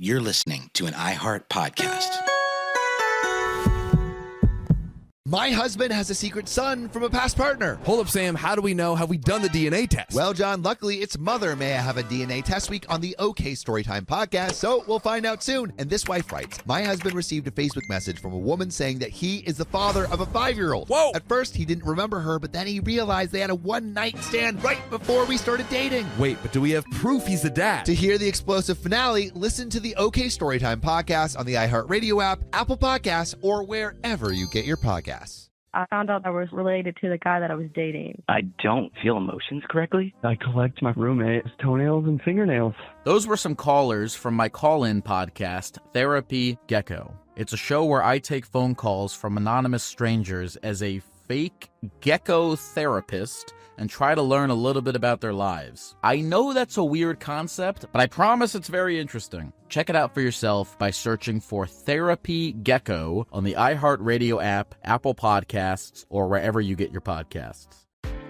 You're listening to an iHeart podcast. My husband has a secret son from a past partner. Hold up, Sam. How do we know? Have we done the DNA test? Well, John, luckily it's Mother May I Have a DNA Test Week on the OK Storytime podcast, so we'll find out soon. And this wife writes, my husband received a Facebook message from a woman saying that he is the father of a 5-year-old. Whoa! At first, he didn't remember her, but then he realized they had a one-night stand right before we started dating. Wait, but do we have proof he's the dad? To hear the explosive finale, listen to the OK Storytime podcast on the iHeartRadio app, Apple Podcasts, or wherever you get your podcasts. I found out I was related to the guy that I was dating. I don't feel emotions correctly. I collect my roommate's toenails and fingernails. Those were some callers from my call-in podcast, Therapy Gecko. It's a show where I take phone calls from anonymous strangers as a fake gecko therapist and try to learn a little bit about their lives. I know that's a weird concept, but I promise it's very interesting. Check it out for yourself by searching for Therapy Gecko on the iHeartRadio app, Apple Podcasts, or wherever you get your podcasts.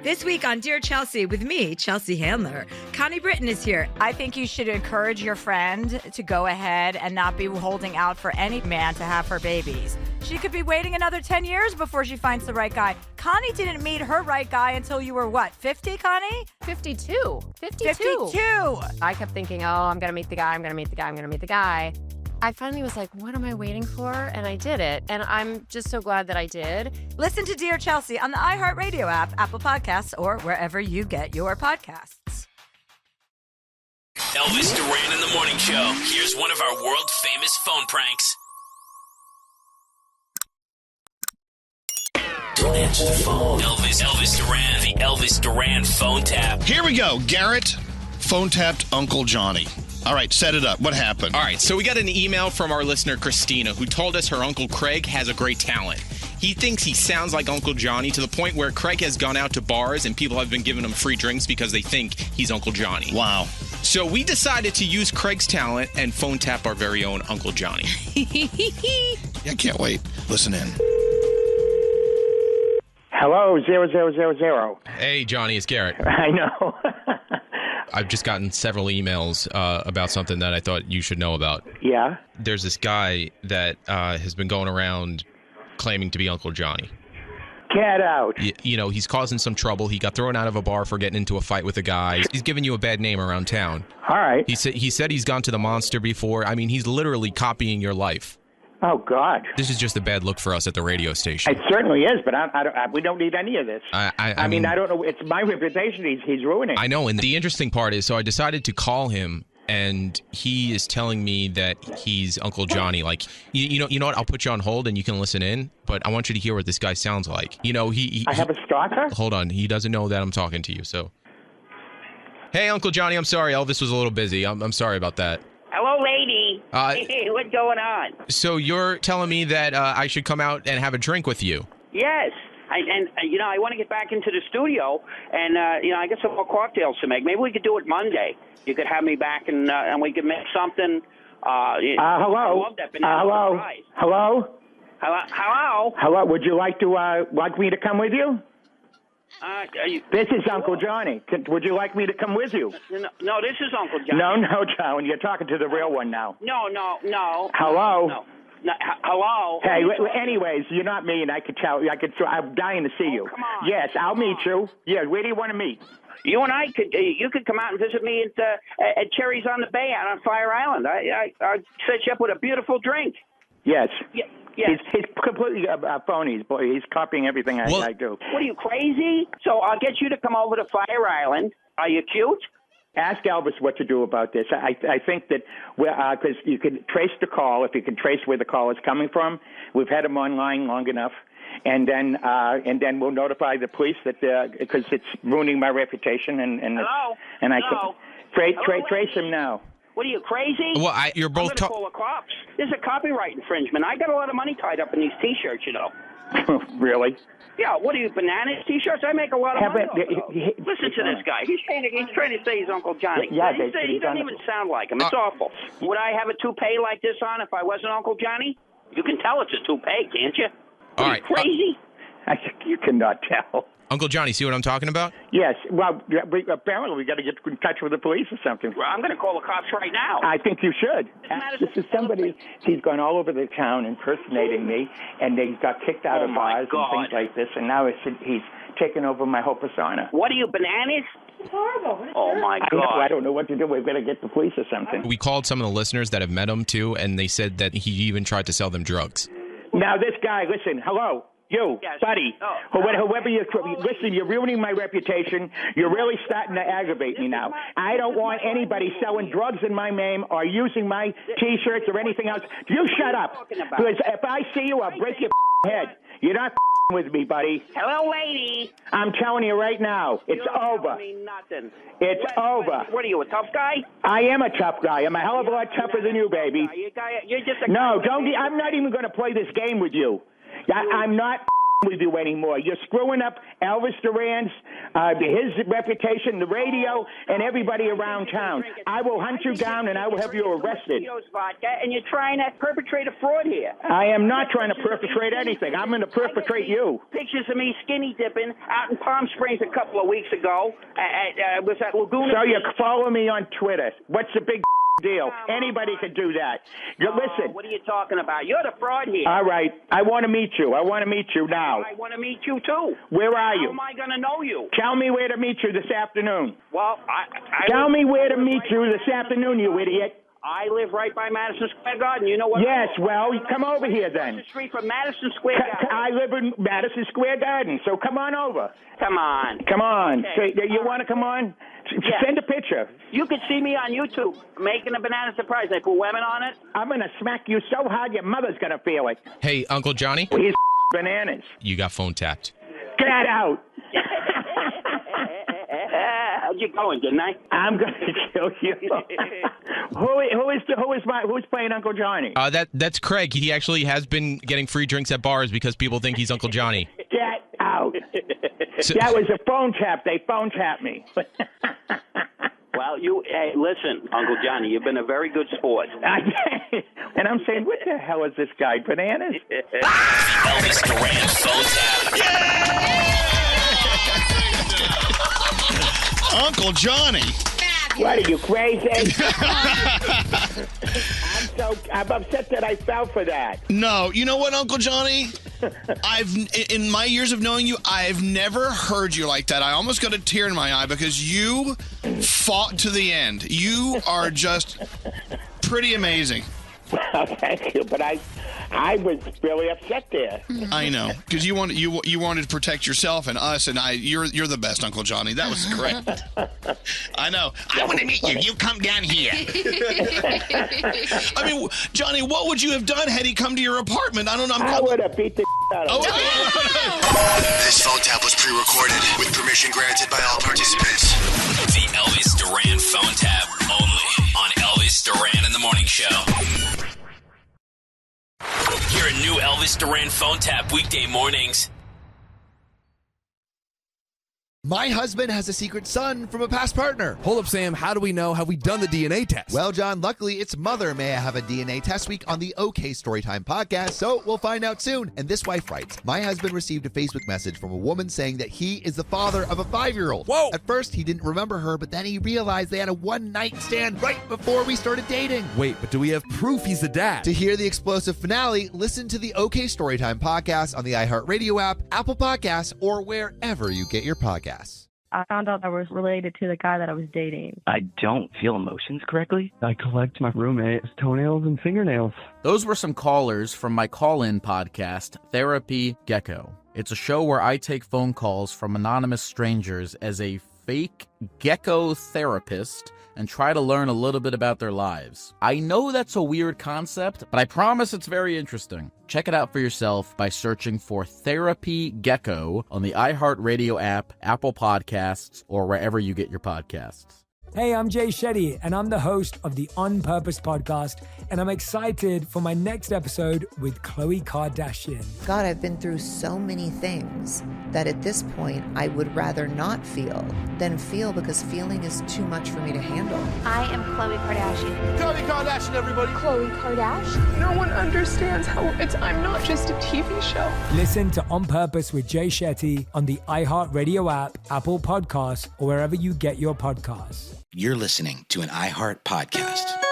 This week on Dear Chelsea with me, Chelsea Handler, Connie Britton is here. I think you should encourage your friend to go ahead and not be holding out for any man to have her babies. She could be waiting another 10 years before she finds the right guy. Connie didn't meet her right guy until you were what, 50, Connie? 52. 52. I kept thinking, I'm going to meet the guy. I finally was like, what am I waiting for? And I did it. And I'm just so glad that I did. Listen to Dear Chelsea on the iHeartRadio app, Apple Podcasts, or wherever you get your podcasts. Elvis Duran in the Morning Show. Here's one of our world-famous phone pranks. Don't answer the phone. Elvis Duran, the Elvis Duran phone tap. Here we go. Garrett phone tapped Uncle Johnny. All right, set it up. What happened? All right, so we got an email from our listener, Christina, who told us her Uncle Craig has a great talent. He thinks he sounds like Uncle Johnny to the point where Craig has gone out to bars and people have been giving him free drinks because they think he's Uncle Johnny. Wow. So we decided to use Craig's talent and phone tap our very own Uncle Johnny. I can't wait. Listen in. Hello, 0000. Hey, Johnny, it's Garrett. I know. I've just gotten several emails about something that I thought you should know about. Yeah? There's this guy that has been going around claiming to be Uncle Johnny. Get out. You know, he's causing some trouble. He got thrown out of a bar for getting into a fight with a guy. He's giving you a bad name around town. All right. He said he's gone to the Monster before. I mean, he's literally copying your life. Oh, God. This is just a bad look for us at the radio station. It certainly is, but we don't need any of this. I mean, I don't know. It's my reputation he's ruining. I know, and the interesting part is, so I decided to call him, and he is telling me that he's Uncle Johnny. Like, you know what? I'll put you on hold, and you can listen in, but I want you to hear what this guy sounds like. You know, I have a stalker? Hold on. He doesn't know that I'm talking to you, so. Hey, Uncle Johnny, I'm sorry. Elvis was a little busy. I'm sorry about that. Hello, lady. Hey, what's going on? So you're telling me that I should come out and have a drink with you? Yes. I want to get back into the studio, and, I got some more cocktails to make. Maybe we could do it Monday. You could have me back, and we could make something. Hello? I love that banana surprise. Hello? Hello? Hello? Would you like me to come with you? This is Uncle Johnny. Would you like me to come with you? No, this is Uncle Johnny. No, John. You're talking to the real one now. No. Hello? No, hello? Hey, anyways, you're not mean. I could tell. I'm dying to see you. Come on. Yes, I'll meet you. Yeah, where do you want to meet? You and I you could come out and visit me at Cherries on the Bay out on Fire Island. I'll set you up with a beautiful drink. Yes. Yeah. Yes. He's completely phony. He's copying everything I do. What are you, crazy? So I'll get you to come over to Fire Island. Are you cute? Ask Elvis what to do about this. I think that because you can trace the call, if you can trace where the call is coming from. We've had him online long enough, and then we'll notify the police that because it's ruining my reputation and hello. And I hello. can trace him now. What are you, crazy? Well, you're both. I'm going to call the cops. This is a copyright infringement. I got a lot of money tied up in these T-shirts, you know. Really? Yeah. What are you, bananas T-shirts? I make a lot of money. Listen to this guy. He's trying to say he's Uncle Johnny. Yeah, he doesn't even sound like him. It's awful. Would I have a toupee like this on if I wasn't Uncle Johnny? You can tell it's a toupee, can't you? All right. Crazy. You cannot tell. Uncle Johnny, see what I'm talking about? Yes. Well, apparently we got to get in touch with the police or something. Well, I'm going to call the cops right now. I think you should. This is somebody, he's gone all over the town impersonating me, and they got kicked out of bars and things like this, and now he's taken over my whole persona. What are you, bananas? It's horrible. Oh, my God. I don't know what to do. We've got to get the police or something. We called some of the listeners that have met him, too, and they said that he even tried to sell them drugs. Now, this guy, listen, hello. You, buddy, whoever you listen, you're ruining my reputation. You're really starting to aggravate me now. I don't want anybody selling drugs in my name or using my T-shirts or anything else. You shut up. Because if I see you, I'll break your head. You're not with me, buddy. Hello, lady. I'm telling you right now, it's over. Nothing. It's over. What are you, a tough guy? I am a tough guy. I'm a hell of a lot tougher than you, baby. You're just a No, don't. I'm not even going to play this game with you. I'm not with you anymore. You're screwing up Elvis Duran's, his reputation, the radio, and everybody around town. I will hunt you down and I will have you arrested. And you're trying to perpetrate a fraud here. I am not trying to perpetrate anything. I'm going to perpetrate you. Pictures of me skinny dipping out in Palm Springs a couple of weeks ago. Was at Laguna. So you follow me on Twitter. What's the big deal? Anybody could do that. Listen. What are you talking about? You're the fraud here. All right. I want to meet you. I want to meet you now. I want to meet you, too. Where are you? How am I going to know you? Tell me where to meet you this afternoon. Well, Tell me where to meet you this afternoon, you idiot. I live right by Madison Square Garden. You know what? Yes, well, come over here then. The street from Madison Square Garden. I live in Madison Square Garden, so come on over. Come on. Come on. Okay. So you want to come on? Send a picture. You can see me on YouTube making a banana surprise. They put women on it. I'm going to smack you so hard your mother's going to feel it. Hey, Uncle Johnny. He's bananas. You got phone tapped. Get out. How'd you going, didn't I? I'm going to kill you. Who's playing Uncle Johnny? That's Craig. He actually has been getting free drinks at bars because people think he's Uncle Johnny. Get out. That was a phone tap. They phone tapped me. Well, hey, listen, Uncle Johnny, you've been a very good sport. And I'm saying, what the hell is this guy, bananas? Elvis Duran phone tap. Uncle Johnny. What are you, crazy? I'm upset that I fell for that. No, you know what, Uncle Johnny? In my years of knowing you, I've never heard you like that. I almost got a tear in my eye because you fought to the end. You are just pretty amazing. Well, thank you, but I was really upset there. I know, because you wanted to protect yourself and us, and you're the best, Uncle Johnny. That was great. I know. I want to meet you. You come down here. I mean, Johnny, what would you have done had he come to your apartment? I don't know. I would have beat the out of him. This phone tap was pre-recorded with permission granted by all participants. The Elvis Duran phone tap only on Elvis Duran in the Morning Show. Hear a new Elvis Duran phone tap weekday mornings. My husband has a secret son from a past partner. Hold up, Sam. How do we know? Have we done the DNA test? Well, John, luckily its mother may have a DNA test week on the OK Storytime podcast, so we'll find out soon. And this wife writes, my husband received a Facebook message from a woman saying that he is the father of a 5-year-old. Whoa! At first, he didn't remember her, but then he realized they had a one-night stand right before we started dating. Wait, but do we have proof he's the dad? To hear the explosive finale, listen to the OK Storytime podcast on the iHeartRadio app, Apple Podcasts, or wherever you get your podcasts. I found out I was related to the guy that I was dating. I don't feel emotions correctly. I collect my roommate's toenails and fingernails. Those were some callers from my call-in podcast, Therapy Gecko. It's a show where I take phone calls from anonymous strangers as a fake gecko therapist and try to learn a little bit about their lives. I know that's a weird concept, but I promise it's very interesting. Check it out for yourself by searching for Therapy Gecko on the iHeartRadio app, Apple Podcasts, or wherever you get your podcasts. Hey, I'm Jay Shetty, and I'm the host of the On Purpose podcast, and I'm excited for my next episode with Khloe Kardashian. God, I've been through so many things that at this point I would rather not feel than feel, because feeling is too much for me to handle. I am Khloe Kardashian. Khloe Kardashian, everybody. Khloe Kardashian. No one understands how I'm not just a TV show. Listen to On Purpose with Jay Shetty on the iHeartRadio app, Apple Podcasts, or wherever you get your podcasts. You're listening to an iHeart podcast.